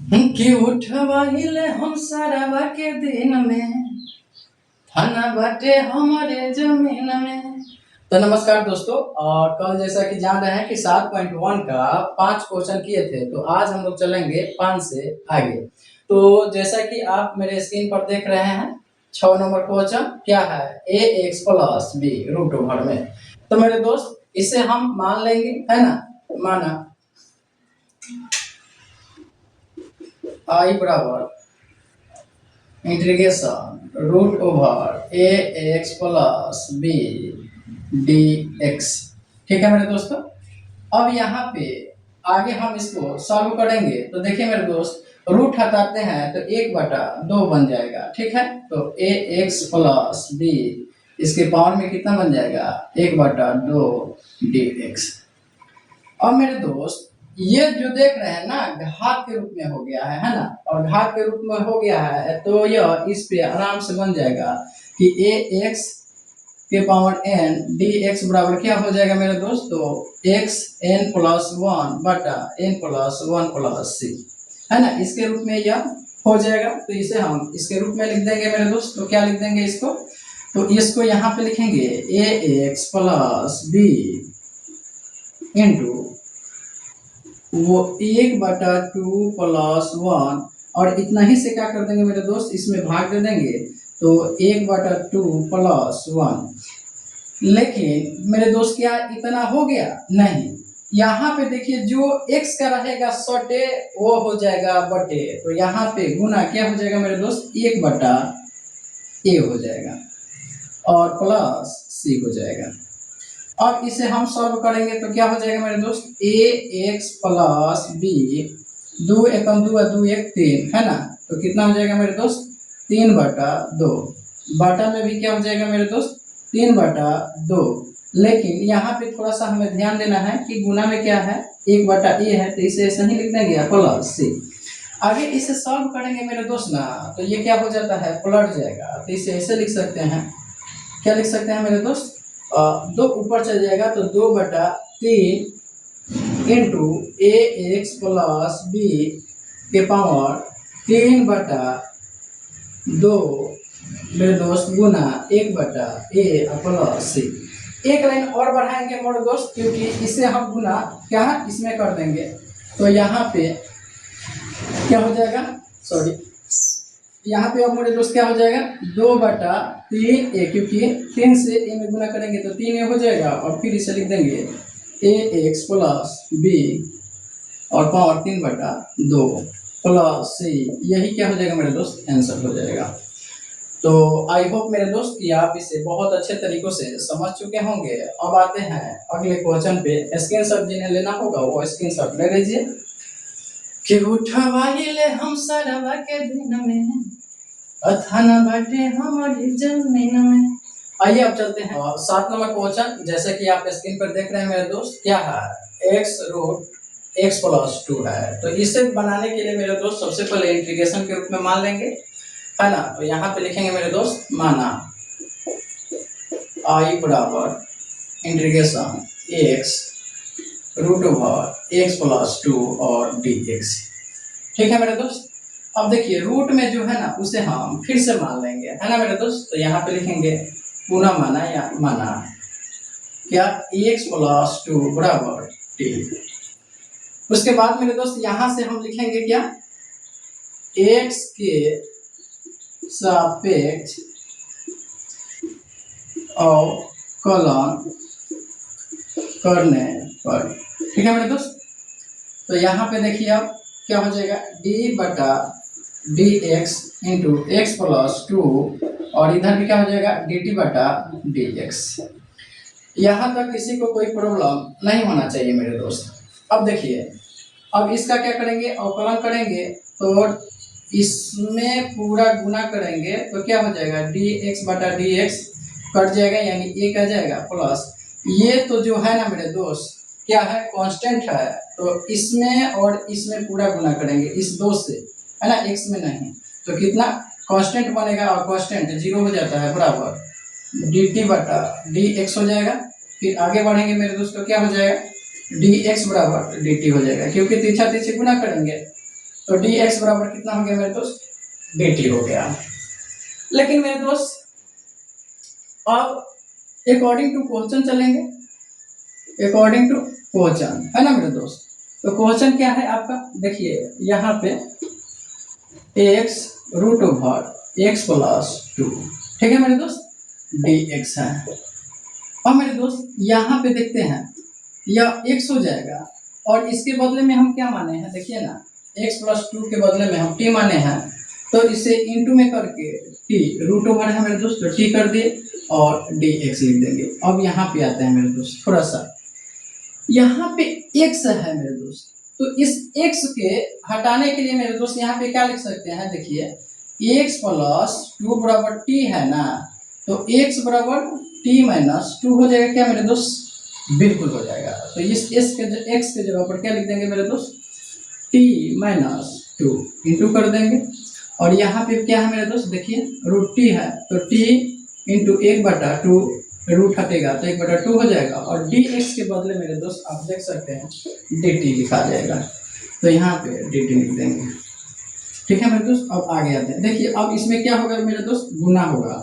कि उठवाइले हम सारावा के दिन में, थाना बाटे हमारे जमीन में। तो नमस्कार दोस्तों, कल जैसा कि जान रहे हैं कि 7.1 का 5 क्वेश्चन किए थे, तो आज हम लोग चलेंगे 5 से आगे। तो जैसा कि आप मेरे स्क्रीन पर देख रहे हैं, 6 नंबर क्वेश्चन क्या है, a x plus b root over में। तो मेरे दोस्त इसे हम मान लेंगे, है ना। माना आई बराबर integration root over a x plus b d x. ठीक है मेरे दोस्तों। अब यहाँ पे आगे हम इसको सॉल्व करेंगे, तो देखिए मेरे दोस्त, रूट हटाते हैं तो 1/2 बन जाएगा। ठीक है, तो ए एक्स प्लस बी इसके पावर में कितना बन जाएगा, 1/2 डी एक्स। अब मेरे दोस्त ये जो देख रहे हैं ना, घात के रूप में हो गया है ना, और घात के रूप में हो गया है तो यह इस पे आराम से बन जाएगा कि ए एक्स के पावर एन डी एक्स बराबर क्या हो जाएगा मेरे दोस्त, तो एक्स एन प्लस 1 बटा एन प्लस 1 प्लस सी, है ना। इसके रूप में यह हो जाएगा, तो इसे हम इसके रूप में लिख देंगे मेरे दोस्त। तो क्या लिख देंगे इसको, तो इसको यहाँ पे लिखेंगे ए एक्स प्लस बी इंटू वो 1/2 प्लस 1, और इतना ही से क्या कर देंगे मेरे दोस्त, इसमें भाग दे देंगे, तो 1/2 प्लस 1। लेकिन मेरे दोस्त क्या इतना हो गया, नहीं। यहाँ पे देखिए जो x का रहेगा सटे वो हो जाएगा बटे, तो यहाँ पे गुना क्या हो जाएगा मेरे दोस्त, 1/a हो जाएगा और प्लस c हो जाएगा। अब इसे हम सॉल्व करेंगे तो क्या हो जाएगा मेरे दोस्त, ए एक्स प्लस बी 2 एकम 2 2 1 3, है ना। तो कितना हो जाएगा मेरे दोस्त, 3/2। बाटा में भी क्या हो जाएगा मेरे दोस्त, 3/2। लेकिन यहाँ पे थोड़ा सा हमें ध्यान देना है कि गुना में क्या है, 1/a है, तो इसे ऐसा ही लिखना गया प्लस सी। आगे इसे सॉल्व करेंगे मेरे दोस्त ना, तो ये क्या हो जाता है, पलट जाएगा। तो इसे ऐसे लिख सकते हैं, क्या लिख सकते हैं मेरे दोस्त, 2 ऊपर चल जाएगा तो 2/3 इंटू ए एक्स प्लस बी के पावर 3/2 मेरे दोस्त गुना 1/a प्लस सी। एक लाइन और बढ़ाएंगे मेरे दोस्त, क्योंकि इसे हम गुना क्या है इसमें कर देंगे, तो यहाँ पे क्या हो जाएगा, सॉरी, यहाँ पे अब मेरे दोस्त क्या हो जाएगा, 2/3a, क्योंकि 3 से a में गुना करेंगे तो 3a हो जाएगा, और फिर इसे लिख देंगे ए एक्स प्लस बी और पावर 3/2 प्लस सी। यही क्या हो जाएगा मेरे दोस्त, आंसर हो जाएगा। तो आई होप मेरे दोस्त कि आप इसे बहुत अच्छे तरीकों से समझ चुके होंगे। अब आते हैं अगले क्वेश्चन पे। स्क्रीनशॉट जिन्हें लेना होगा वो स्क्रीनशॉट ले लीजिए। कि उठवाइले हम सारावा के दिन में, थाना बाटे हमारी जमीन में। आइए अब चलते हैं 7 नंबर क्वेश्चन। जैसे कि आप स्क्रीन पर देख रहे हैं मेरे दोस्त, क्या है, x रूट x प्लस 2 है। तो इसे बनाने के लिए मेरे दोस्त सबसे पहले इंटीग्रेशन के रूप में मान लेंगे, है ना। तो यहाँ पे लिखेंगे मेरे दोस्त, माना i बराबर integration x root over x plus 2 और dx। ठीक है मेरे दोस्त। अब देखिए रूट में जो है ना उसे हम फिर से मान लेंगे, है ना मेरे दोस्त। तो यहाँ पे लिखेंगे पुनः माना, या माना क्या, x प्लस 2 बराबर t। उसके बाद मेरे दोस्त यहाँ से हम लिखेंगे क्या, x के सापेक्ष अवकलन करने पर। ठीक है मेरे दोस्त। तो यहाँ पे देखिए अब क्या हो जाएगा, d/dx इंटू एक्स प्लस 2, और इधर भी क्या हो जाएगा, dt/dx। यहाँ तक किसी को कोई प्रॉब्लम नहीं होना चाहिए मेरे दोस्त। अब देखिए, अब इसका क्या करेंगे, अवकलन करेंगे, तो इसमें पूरा गुना करेंगे तो क्या हो जाएगा, dx/dx कट जाएगा, यानी एक आ जाएगा, प्लस ये तो जो है ना मेरे दोस्त क्या है, कांस्टेंट है, तो इसमें और इसमें पूरा गुना करेंगे, इस 2 से, है ना, x में नहीं, तो कितना कांस्टेंट बनेगा, और कांस्टेंट 0 हो जाता है, बराबर dt/dx हो जाएगा। फिर आगे बढ़ेंगे मेरे दोस्तों, क्या हो जाएगा, dx बराबर dt हो जाएगा, क्योंकि तीछा तीछी गुना करेंगे तो डी एक्स बराबर कितना हो गया मेरे दोस्त, डी टी हो गया। लेकिन मेरे दोस्त अब अकॉर्डिंग टू क्वेश्चन चलेंगे, अकॉर्डिंग टू क्वेश्चन, है ना मेरे दोस्त। तो क्वेश्चन क्या है आपका, देखिए यहाँ पे x root over x plus two, ठीक है मेरे दोस्त, डी एक्स है। अब मेरे दोस्त यहाँ पे देखते हैं यह एक्स हो जाएगा और इसके बदले में हम क्या माने हैं, देखिए ना, एक्स प्लस टू के बदले में हम टी माने हैं, तो इसे इंटू में करके टी रूट ओवर है मेरे दोस्त, तो टी कर दिए और डी एक्स लिख देंगे। अब यहाँ पे आते हैं मेरे दोस्त, थोड़ा सा यहाँ पे एक्स है मेरे दोस्त, तो इस एक्स के हटाने के लिए मेरे दोस्त यहाँ पे क्या लिख सकते हैं, देखिए एक्स प्लस टू बराबर टी है ना, तो एक्स बराबर टी माइनस टू हो जाएगा क्या मेरे दोस्त, बिल्कुल हो जाएगा। तो इस एक्स के जगह पर क्या लिख देंगे मेरे दोस्त, टी माइनस टू इंटू कर देंगे, और यहाँ पे क्या है मेरे दोस्त, देखिए रूट टी है, तो टी इंटू एक बटा टू, रूट हटेगा तो एक बटा टू हो जाएगा, और डी एक्स के बदले मेरे दोस्त आप देख सकते हैं डी टी लिखा जाएगा, तो यहाँ पे डी टी लिख देंगे, ठीक है मेरे दोस्त। अब आगे आते हैं, देखिए अब इसमें क्या होगा मेरे दोस्त, गुना होगा,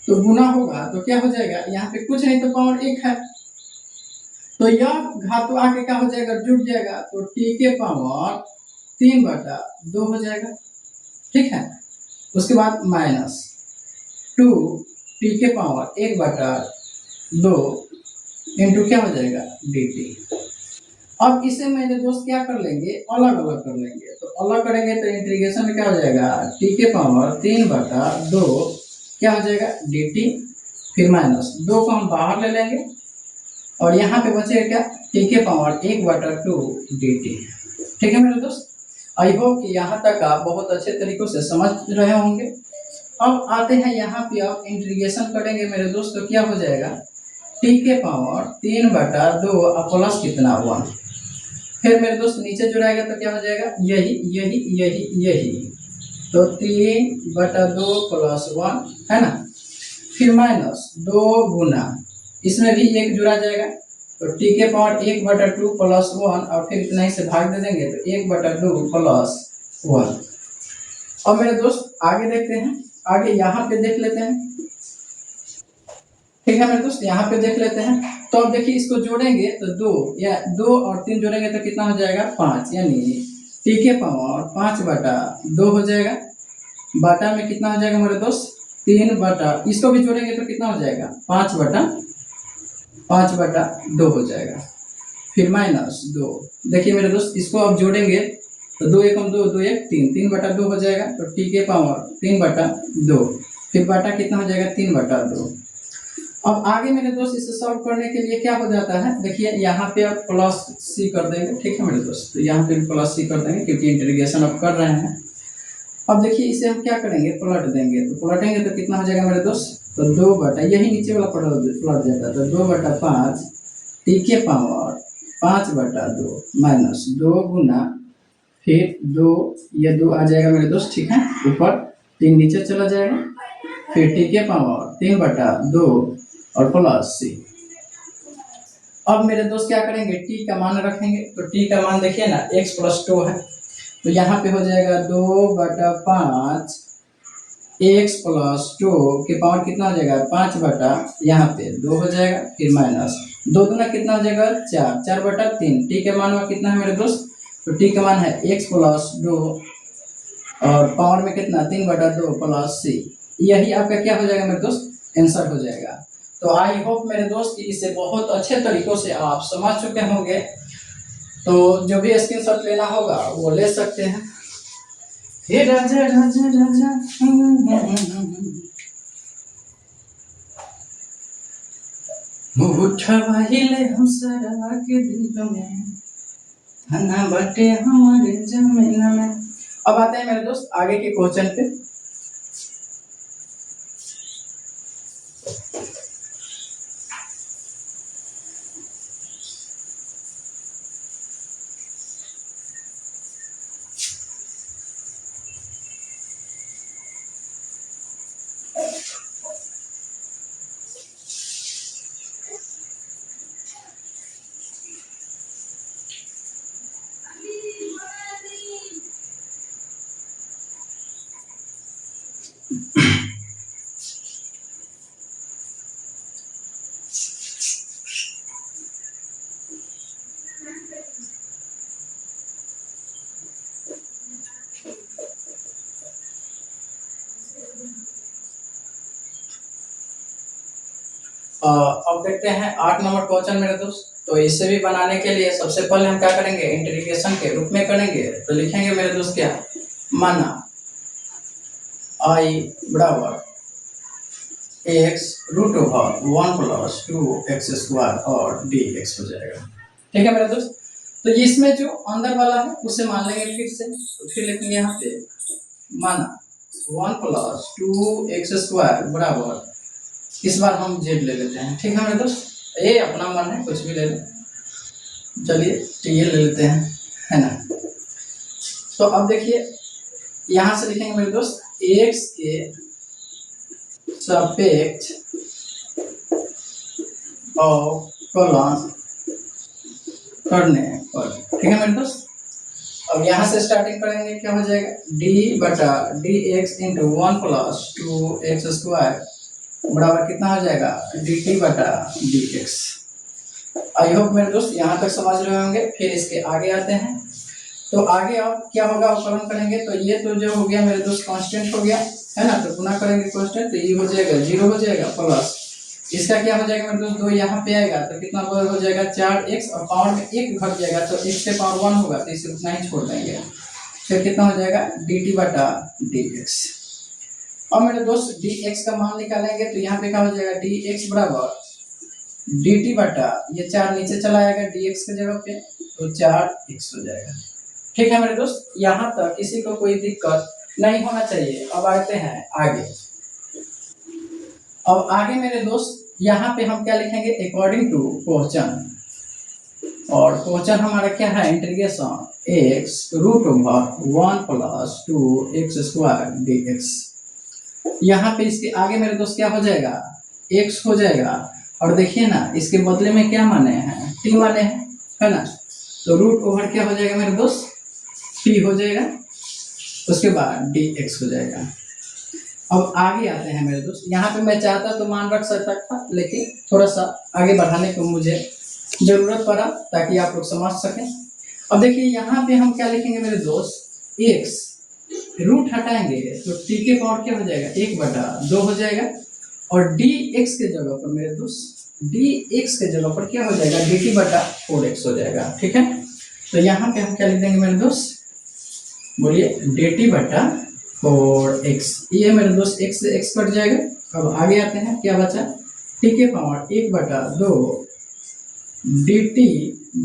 तो गुना होगा तो क्या हो जाएगा, यहाँ पे कुछ नहीं तो पावर एक है, तो यह घातु आके क्या हो जाएगा, जुड़ जाएगा, तो टी के पावर 3/2 हो जाएगा, ठीक है। उसके बाद माइनस टू टी के पावर 1/2 इंटू क्या हो जाएगा, डी टी। अब इसे मेरे दोस्त क्या कर लेंगे, अलग अलग कर लेंगे, तो अलग करेंगे तो इंटीग्रेशन में क्या हो जाएगा, टी के पावर 3/2 क्या हो जाएगा, डी टी, फिर माइनस 2 को हम बाहर ले लेंगे, और यहाँ पे बचेगा क्या, टी के पावर 1/2 डी टी, ठीक है मेरे दोस्त। आई होप कि यहाँ तक आप बहुत अच्छे तरीकों से समझ रहे होंगे। अब आते हैं यहाँ पे, आप इंटीग्रेशन करेंगे मेरे दोस्त, तो क्या हो जाएगा, टी के पावर 3/2 प्लस कितना 1, फिर मेरे दोस्त नीचे जुड़ाएगा तो क्या हो जाएगा, यही यही यही यही, तो 3/2 प्लस 1 है ना, फिर माइनस 2 गुना, इसमें भी एक जुड़ा जाएगा, तो टी के पावर 1/2 प्लस 1, और फिर इतना ही से भाग दे देंगे तो 1/2 प्लस 1। अब मेरे दोस्त आगे देखते हैं, आगे यहाँ पे देख लेते हैं, ठीक है मेरे दोस्त, यहाँ पे देख लेते हैं। तो अब देखिए इसको जोड़ेंगे तो 2 या 2 और 3 जोड़ेंगे तो कितना हो जाएगा, 5, यानी टी के पावर 5/2 हो जाएगा, बाटा में कितना हो जाएगा मेरे दोस्त, 3 इसको भी जोड़ेंगे तो कितना हो जाएगा, 5/2 हो जाएगा, फिर माइनस 2, देखिए मेरे दोस्त इसको अब जोड़ेंगे तो 2 एकम 2, 2 एक 3, 3/2 हो जाएगा, तो टी के पावर 3/2, फिर बाटा कितना हो जाएगा, 3/2। अब आगे मेरे दोस्त इसे सॉल्व करने के लिए क्या हो जाता है, देखिए यहाँ पे आप प्लस सी कर देंगे, ठीक है मेरे दोस्त, तो यहाँ पे प्लस सी कर देंगे क्योंकि इंटीग्रेशन अब कर रहे हैं। अब देखिए इसे हम क्या करेंगे, पलट देंगे, तो पलटेंगे तो कितना हो जाएगा मेरे दोस्त, तो 2 यही नीचे वाला पलट जाता है, तो 2/5 टी के पावर 5/2 माइनस 2 गुना, फिर 2, ये 2 आ जाएगा मेरे दोस्त, ठीक है, ऊपर 3 नीचे चला जाएगा, फिर टी के पावर 3/2 और प्लस सी। अब मेरे दोस्त क्या करेंगे, टी का मान रखेंगे, तो टी का मान देखिए ना x प्लस 2 है, तो यहाँ पे हो जाएगा 2/5 x प्लस 2 के पावर कितना हो जाएगा, 5 यहाँ पे 2 हो जाएगा, फिर माइनस 2 दूना कितना हो जाएगा, 4, 4/3, टी के मान में कितना है मेरे दोस्त, तो टी का मान है x प्लस 2 और पावर में कितना 3/2 प्लस सी, यही आपका क्या हो जाएगा मेरे दोस्त, आंसर हो जाएगा। तो आई होप मेरे दोस्त कि इसे बहुत अच्छे तरीकों से आप समझ चुके होंगे, तो जो भी स्क्रीनशॉट लेना होगा वो ले सकते हैं। हे राजा राजा राजा उठवाइले हम सरा के दिल में, धना बटे हमारे जमीन में। अब आते हैं मेरे दोस्त आगे के क्वेश्चन पे। अब देखते हैं 8 नंबर क्वेश्चन मेरे दोस्त। तो इसे भी बनाने के लिए सबसे पहले हम क्या करेंगे, इंटीग्रेशन के रूप में करेंगे। तो लिखेंगे मेरे दोस्त क्या, माना आई बराबर x root over 1 plus 2x² और dx हो जाएगा। ठीक है मेरे दोस्त। तो इसमें जो अंदर वाला है उसे मान लेंगे फिर से। तो फिर लिखेंगे यहाँ पे माना 1 प्लस 2x² बराबर, इस बार हम z ले लेते हैं। ठीक है मेरे दोस्त, ये अपना मन है, कुछ भी ले लें। चलिए तो ये ले लेते हैं, है ना। तो अब देखिए यहाँ से लिखेंगे मेरे दोस्त x के सापेक्ष और कॉलन करने पर। ठीक है मेरे दोस्त। अब यहाँ से स्टार्टिंग करेंगे, क्या हो जाएगा d बटा dx इंटू 1 प्लस 2x² बराबर कितना हो जाएगा dt बटा dx। आई होप मेरे दोस्त यहाँ तक समझ रहे होंगे। फिर इसके आगे आते हैं। तो आगे अब क्या होगा, अवकलन करेंगे। तो ये तो जो हो गया मेरे दोस्त कांस्टेंट हो गया, है ना। तो गुना करेंगे कांस्टेंट, तो ये हो जाएगा 0 हो जाएगा, प्लस इसका क्या हो जाएगा मेरे दोस्त 2 यहाँ पे आएगा तो कितना हो जाएगा 4x, और पावर में 1 घट जाएगा तो x से पावर 1 होगा तो इसे उतना ही छोड़ देंगे। फिर कितना हो जाएगा dt बटा dx। अब मेरे दोस्त dx का मान निकालेंगे। तो यहाँ पे क्या हो जाएगा dx बराबर dt बटा, ये 4 नीचे चला आएगा dx के जगह पे, तो 4x हो जाएगा। ठीक है मेरे दोस्त, यहाँ तक किसी को कोई दिक्कत नहीं होना चाहिए। अब आते हैं आगे। अब आगे मेरे दोस्त यहाँ पे हम क्या लिखेंगे, अकॉर्डिंग टू क्वेश्चन। और क्वेश्चन हमारा क्या है, integration x root over 1 plus 2x² dx। यहाँ पे इसके आगे मेरे दोस्त क्या हो जाएगा, x हो जाएगा। और देखिए ना, इसके बदले में क्या माने हैं, t माने हैं, है ना। तो रूट ओवर क्या हो जाएगा मेरे दोस्त, t हो जाएगा, उसके बाद dx हो जाएगा। अब आगे आते हैं मेरे दोस्त। यहाँ पे मैं चाहता तो मान रख सकता था, लेकिन थोड़ा सा आगे बढ़ाने को मुझे जरूरत पड़ा ताकि आप लोग समझ सकें। अब देखिए यहाँ पे हम क्या लिखेंगे मेरे दोस्त, x रूट हटाएंगे तो t के पावर क्या हो जाएगा 1 बटा 2 हो जाएगा। और dx के जगह पर मेरे दोस्त, dx के जगह पर क्या हो जाएगा dt बटा 4x हो जाएगा। ठीक है, तो यहाँ पे हम क्या लिख देंगे मेरे दोस्त, बोलिए dt बटा 4x। ये मेरे दोस्त x से x कट जाएगा। अब आगे आते हैं, क्या बचा t के पावर 1 बटा 2 dt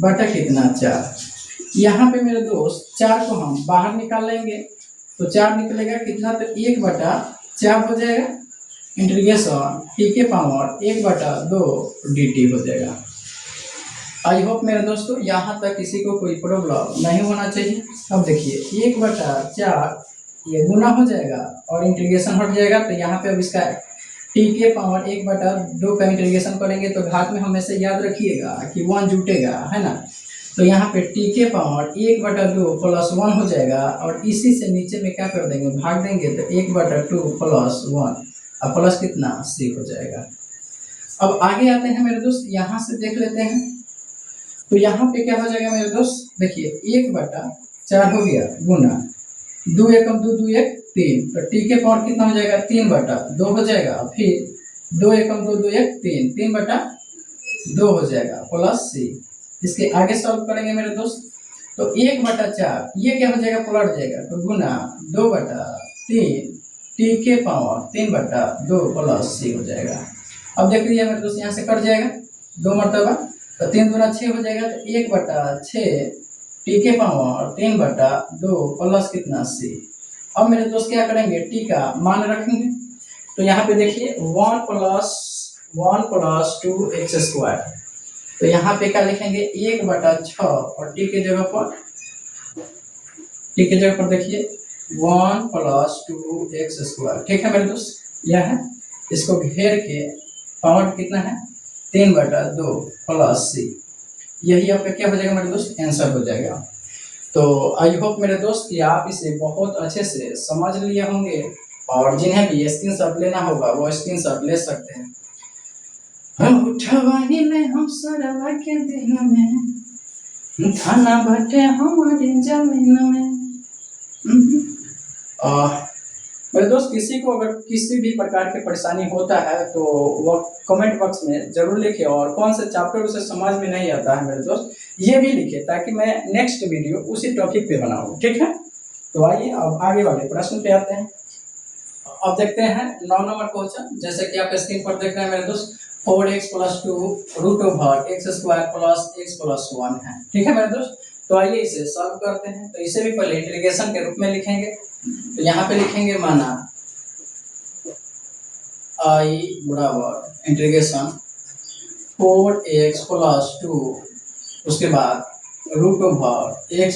बटा कितना 4। यहाँ पे मेरे दोस्त 4 को हम बाहर निकाल लेंगे तो 4 निकलेगा कितना, तो 1 बटा 4 हो जाएगा। इंटीग्रेशन t के पावर 1 बटा 2 dt हो जाएगा। आई होप मेरे दोस्तों यहाँ तक किसी को कोई प्रॉब्लम नहीं होना चाहिए। अब देखिए 1 बटा 4 ये गुना हो जाएगा और इंटीग्रेशन हट जाएगा। तो यहाँ पे अब इसका t के पावर 1 बटा 2 का इंटीग्रेशन करेंगे तो घात में हमेशा याद रखिएगा कि 1 जुटेगा, है ना। तो यहाँ पे t के पावर 1 बटा 2 प्लस 1 हो जाएगा। और इसी से नीचे में क्या कर देंगे, भाग देंगे, तो 1 बटा 2 प्लस 1 और प्लस कितना c हो जाएगा। अब आगे आते हैं मेरे दोस्त, यहाँ से देख लेते हैं। तो यहाँ पे क्या हो जाएगा मेरे दोस्त, देखिए 1 बटा 4 हो गया गुना 2 एकम 2 2 1 3, तो t के पावर कितना हो जाएगा 3 बटा 2 हो जाएगा। फिर 2 एकम 2 2 1 3, 3 बटा 2 हो जाएगा प्लस c। इसके आगे सॉल्व करेंगे मेरे दोस्त। तो 1 बटा 4 ये क्या हो जाएगा, पलट जाएगा, तो गुना 2 बटा 3 t के पावर 3 बटा 2 प्लस c हो जाएगा। अब देख लीजिए मेरे दोस्त, यहाँ से कट जाएगा 2 मरतबा, तो 3 दूना 6 हो जाएगा। तो 1 बटा 6 t के पावर 3 बटा 2 प्लस कितना c। अब मेरे दोस्त क्या करेंगे, t का मान रखेंगे। तो यहाँ पे देखिए 1 प्लस 2x²। तो यहाँ पे क्या लिखेंगे 1 बटा 6 और t के जगह पर देखिए 1 प्लस 2x²। ठीक है मेरे दोस्त, यह है, इसको घेर के पावर कितना है 3 बटा 2 प्लस c। यही आपका क्या हो जाएगा मेरे दोस्त, आंसर हो जाएगा। तो आई होप मेरे दोस्त कि आप इसे बहुत अच्छे से समझ लिए होंगे और जिन्हें भी स्क्रीनशॉट लेना होगा वो स्क्रीनशॉट ले सकते हैं। उठवाइले हम सरवा के दिन में, थाना बटे हमारी जमीन में। मेरे दोस्त, किसी को अगर किसी भी प्रकार की परेशानी होता है तो वो कमेंट बॉक्स में जरूर लिखे, और कौन सा चैप्टर उसे समझ में नहीं आता है मेरे दोस्त ये भी लिखे, ताकि मैं नेक्स्ट वीडियो उसी टॉपिक पे बनाऊं, ठीक है। तो आइए अब आगे वाले प्रश्न पे आते हैं। अब देखते हैं 9 नंबर क्वेश्चन। जैसे कि आप स्क्रीन पर देख रहे हैं मेरे दोस्त, 4x + 2 √x² + x + 1 है, ठीक है मेरे दोस्त। तो आइए इसे सॉल्व करते हैं। तो इसे भी पहले इंटीग्रेशन के रूप में लिखेंगे। तो यहाँ पे लिखेंगे माना I बराबर इंटीग्रेशन 4x + 2 उसके बाद √x² +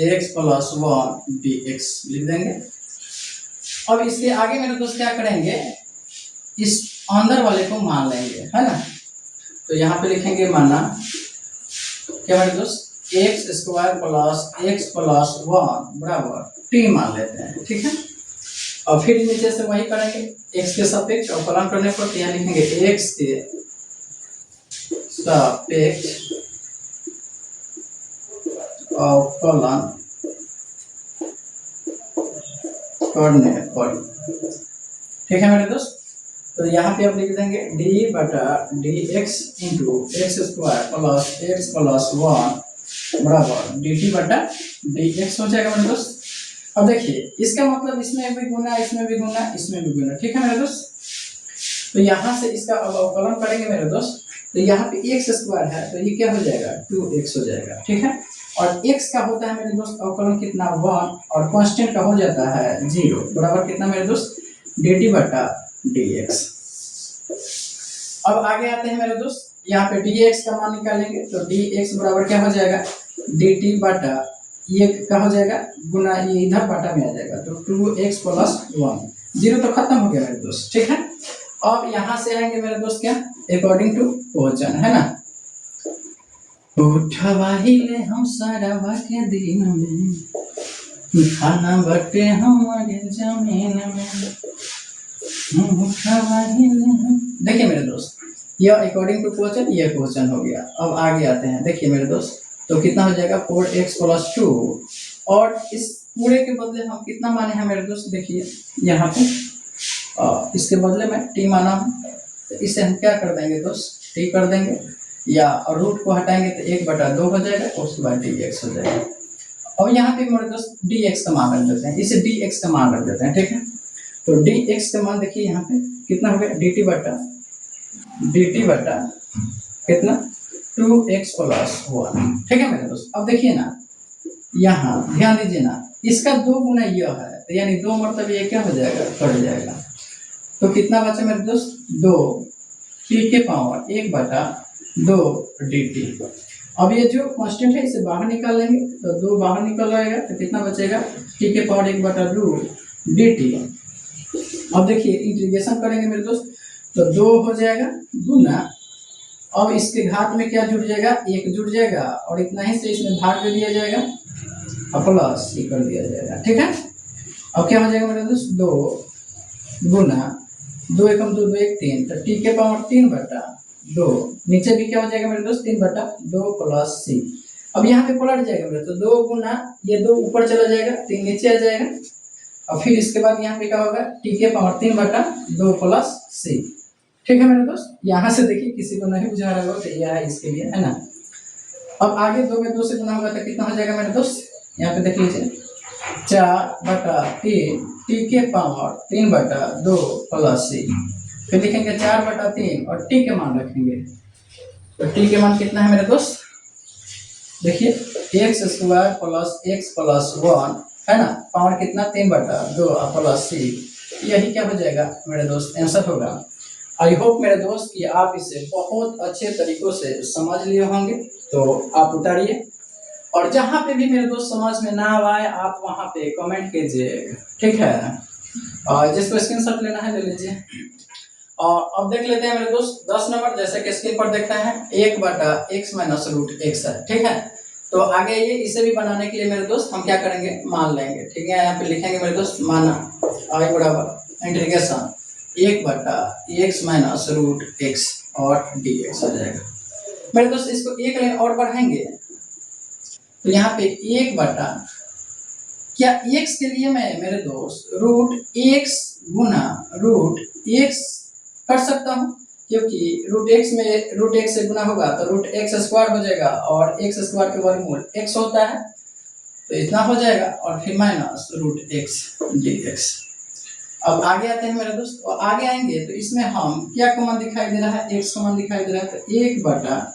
x + 1 dx लिख देंगे। अब इसके आगे मेरे दोस्त क्या करेंगे, इस अंदर वाले को मान लेंगे, है ना। तो यहाँ पे लिखेंगे माना क्या मेरे दोस्त, x² + x + 1 बराबर t मान लेते हैं, ठीक है। और फिर नीचे से वही करेंगे, x के सापेक्ष अवकलन करने पर तो यहाँ लिखेंगे x के सापेक्ष अवकलन करने पर, ठीक है मेरे दोस्त। तो यहाँ पे आप लिख देंगे d/dx × x² + x + 1 बराबर dt/dx हो जाएगा मेरे दोस्त। अब देखिए इसका मतलब इसमें भी गुना, इसमें भी गुना, इसमें भी गुना, ठीक है मेरे दोस्त। तो यहाँ से इसका अब अवकलन करेंगे मेरे दोस्त। तो यहाँ पे x² है तो ये क्या हो जाएगा, 2x हो जाएगा, ठीक है। और x का होता है मेरे दोस्त अवकलन कितना, 1, और कांस्टेंट का हो जाता है 0 बराबर कितना मेरे दोस्त, dt/dx। अब आगे आते हैं मेरे दोस्त, यहाँ पे dx का मान निकालेंगे। तो dx बराबर क्या हो जाएगा, dt/ ये क्या हो जाएगा गुना, ये इधर बटा में आ जाएगा, तो 2x + 1, 0 तो खत्म हो गया मेरे दोस्त, ठीक है। अब यहाँ से आएंगे मेरे दोस्त क्या, अकॉर्डिंग टू क्वेश्चन, है ना। उठवाइले हम सरवा के दिन में, थाना बटे हमारे जमीन में। देखिए मेरे दोस्त, यह अकॉर्डिंग टू क्वेश्चन, ये क्वेश्चन हो गया। अब आगे आते हैं, देखिए मेरे दोस्त, तो कितना हो जाएगा 4x + 2, और इस पूरे के बदले हम कितना माने हैं मेरे दोस्त, देखिए यहाँ पे इसके बदले में t माना हूँ। तो इसे हम क्या कर देंगे दोस्त, t कर देंगे, या रूट को हटाएंगे तो 1/2 हो जाएगा, और उसके बाद dx हो जाएगा। अब यहाँ पे मेरे दोस्त dx का मान रख देते हैं, इसे dx का मान रख देते हैं, ठीक है। तो dx का मान देखिए यहाँ पे कितना हो गया, dt बटा कितना 2x + 1, ठीक है मेरे दोस्त। अब देखिए ना, यहाँ ध्यान दीजिए ना, इसका 2 गुना यह है, तो यानी 2 मतलब ये क्या हो जाएगा, कट जाएगा। तो कितना बचा मेरे दोस्त, 2 t के पावर 1/2 dt। अब ये जो कांस्टेंट है इसे बाहर निकाल लेंगे, तो 2 बाहर निकल जाएगा, तो कितना बचेगा, t के पावर 1/2 dt। अब देखिए इंटीग्रेशन करेंगे मेरे दोस्त, तो 2 हो जाएगा गुना, अब इसके घात में क्या जुड़ जाएगा, 1 जुड़ जाएगा, और इतना ही से इसमें भाग दे दिया जाएगा और प्लस ये कर दिया जाएगा, ठीक है। अब क्या हो जाएगा मेरे दोस्त, 2 गुना 2 एकम 2 2 1 3, तो t के पावर 3/2, नीचे भी क्या हो जाएगा मेरे दोस्त 3/2 + c। अब यहाँ पे पलट जाएगा मेरे, तो 2 गुना ये 2 ऊपर चला जाएगा, 3 नीचे आ जाएगा, और फिर इसके बाद यहाँ पे क्या होगा, t के पावर 3/2 + c, ठीक है मेरे दोस्त। यहाँ से देखिए किसी को नहीं बुझा रहा होगा तो यह है इसके लिए, है ना। अब आगे 2 में 2 से गुना होगा तो कितना हो जाएगा मेरे दोस्त, यहाँ पे देख लीजिए 4/3 t के पावर 3/2 + c, फिर लिखेंगे 4/3 और t के मान रखेंगे। तो t के मान कितना है मेरे दोस्त, देखिए x² + x + 1, है ना, पावर कितना 3/2 + c, यही क्या हो जाएगा मेरे दोस्त, आंसर होगा। आई होप मेरे दोस्त कि आप इसे बहुत अच्छे तरीकों से समझ लिए होंगे। तो आप उतारिए, और जहाँ पे भी मेरे दोस्त समझ में ना आए आप वहाँ पे कमेंट कीजिए, ठीक है। और जिसको स्क्रीनशॉट लेना है ले लीजिए। और अब देख लेते हैं मेरे दोस्त 10 नंबर, जैसे कि स्क्रीन पर देखते हैं 1/x - √x है, ठीक है। तो आगे ये इसे भी बनाने के लिए मेरे दोस्त हम क्या करेंगे, मान लेंगे। ठीक है, यहाँ पे लिखेंगे मेरे दोस्त माना आई बराबर integration 1/x minus root x और dx हो जाएगा। मेरे दोस्त इसको एक लाइन और बढ़ाएंगे तो यहाँ पे 1 क्या x के लिए मैं मेरे दोस्त रूट x गुना रूट x कर सकता हूँ, क्योंकि रूट x में रूट x से गुना होगा तो रूट एक्स स्क्वायर हो जाएगा और एक्स स्क्वायर के वर्गमूल x होता है, तो इतना हो जाएगा और फिर माइनस रूट एक्स dx। अब आगे आते हैं मेरे दोस्त, और आगे आएंगे तो इसमें हम क्या कॉमन दिखाई दे रहा है, x कॉमन दिखाई दे रहा है, तो 1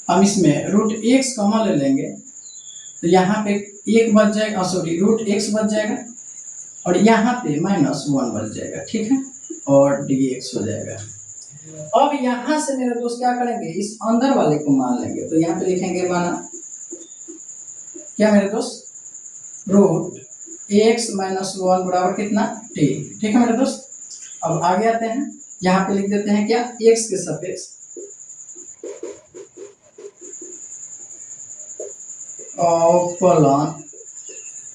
हम इसमें रूट एक्स कॉमन ले लेंगे तो यहाँ पे 1 बच जाएगा, सॉरी रूट एक्स बच जाएगा और यहाँ पे -1 बच जाएगा। ठीक है, और dx हो जाएगा। अब यहाँ से मेरे दोस्त क्या करेंगे, इस अंदर वाले को मान लेंगे, तो यहाँ पे लिखेंगे माना क्या मेरे दोस्त रूट x -1 बराबर कितना t। ठीक है मेरे दोस्त, अब आगे आते हैं, यहाँ पे लिख देते हैं क्या x के सापेक्ष अवकलन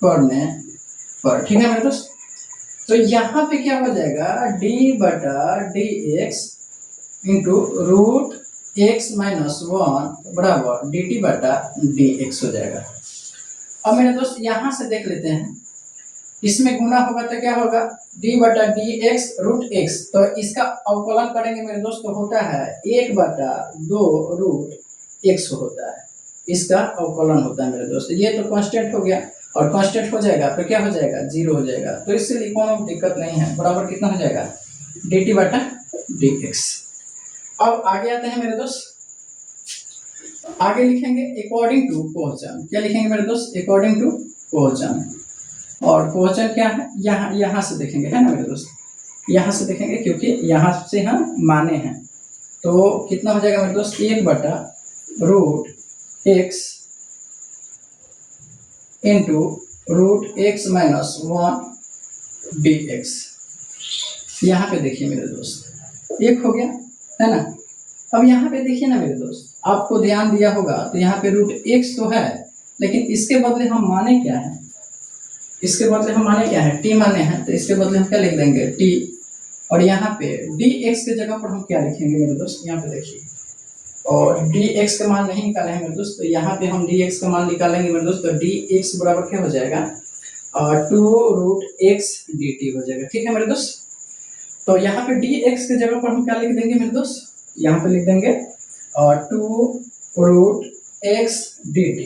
करने पर। ठीक है मेरे दोस्त, तो यहाँ पे क्या हो जाएगा d/dx इंटू रूट x -1 बराबर dt/dx हो जाएगा। अब मेरे दोस्त यहाँ से देख लेते हैं, इसमें गुना होगा तो क्या होगा d/dx रूट x, तो इसका अवकलन करेंगे मेरे दोस्त तो होता है 1/2 रूट x होता है, इसका अवकलन होता है मेरे दोस्त। ये तो कांस्टेंट हो गया और कांस्टेंट हो जाएगा तो क्या हो जाएगा 0 हो जाएगा, तो इससे कोनो दिक्कत नहीं है, बराबर कितना हो जाएगा dt/dx। अब आगे आते हैं मेरे दोस्त, आगे लिखेंगे अकॉर्डिंग टू क्वेश्चन। क्या लिखेंगे मेरे दोस्त, अकॉर्डिंग टू क्वेश्चन। और क्वेश्चन क्या है, यहाँ से देखेंगे, है ना मेरे दोस्त, यहाँ से देखेंगे क्योंकि यहाँ से हम माने हैं, तो कितना हो जाएगा मेरे दोस्त 1/रूट x into root x -1 dx। यहाँ पे देखिए मेरे दोस्त 1 हो गया, है ना। अब यहाँ पे देखिए ना मेरे दोस्त, आपको ध्यान दिया होगा तो यहाँ पे रूट x तो है, लेकिन इसके बदले हम माने क्या है, इसके बदले हम माने क्या है, t माने हैं, तो इसके बदले हम क्या लिख देंगे t, और यहाँ पे dx के जगह पर हम क्या लिखेंगे मेरे दोस्त, यहाँ पे देखिए, और dx का मान नहीं निकाले हैं मेरे दोस्त, तो यहाँ पे हम dx का मान निकालेंगे मेरे दोस्त, तो dx बराबर क्या हो जाएगा 2√x dt हो जाएगा। ठीक है मेरे दोस्त, तो यहाँ पे dx के जगह पर हम क्या लिख देंगे मेरे दोस्त, यहाँ पे लिख देंगे 2√x dt।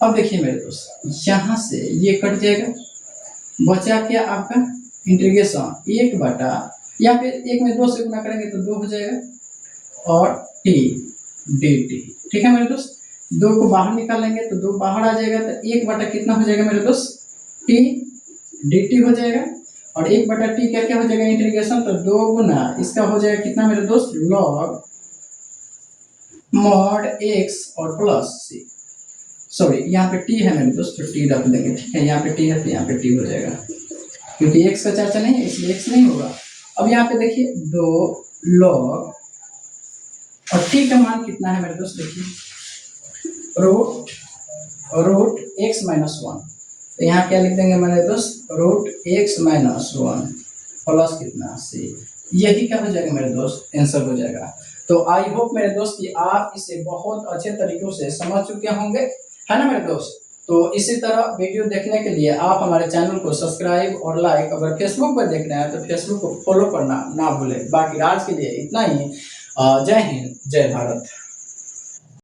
अब देखिए मेरे दोस्त, यहाँ से ये कट जाएगा, बचा क्या आपका इंटीग्रेशन 1 यहाँ पे 1 में 2 से गुना करेंगे तो 2 हो जाएगा और t dt। ठीक है मेरे दोस्त, 2 को बाहर निकालेंगे तो 2 बाहर आ जाएगा, तो 1 कितना हो जाएगा मेरे दोस्त t dt हो जाएगा, और 1/t क्या हो जाएगा इंटीग्रेशन, तो 2 गुना इसका हो जाएगा कितना मेरे दोस्त log mod x और प्लस c, सॉरी यहाँ पे t है मेरे दोस्त तो t रख देंगे। ठीक है, यहाँ पे t है तो यहाँ पे t हो जाएगा, क्योंकि x का चर्चा नहीं है इसलिए x नहीं होगा। अब यहाँ पे देखिए 2 log और t का मान कितना है मेरे दोस्त, देखिए रूट x -1, तो यहाँ क्या लिख देंगे मेरे दोस्त रूट x -1 प्लस कितना c, यही क्या हो जाएगा मेरे दोस्त आंसर हो जाएगा। तो आई होप मेरे दोस्त कि आप इसे बहुत अच्छे तरीकों से समझ चुके होंगे, है ना मेरे दोस्त। तो इसी तरह वीडियो देखने के लिए आप हमारे चैनल को सब्सक्राइब और लाइक, अगर फेसबुक पर देख रहे हैं तो फेसबुक को फॉलो करना ना भूलें। बाकी आज के लिए इतना ही, जय हिंद जय भारत।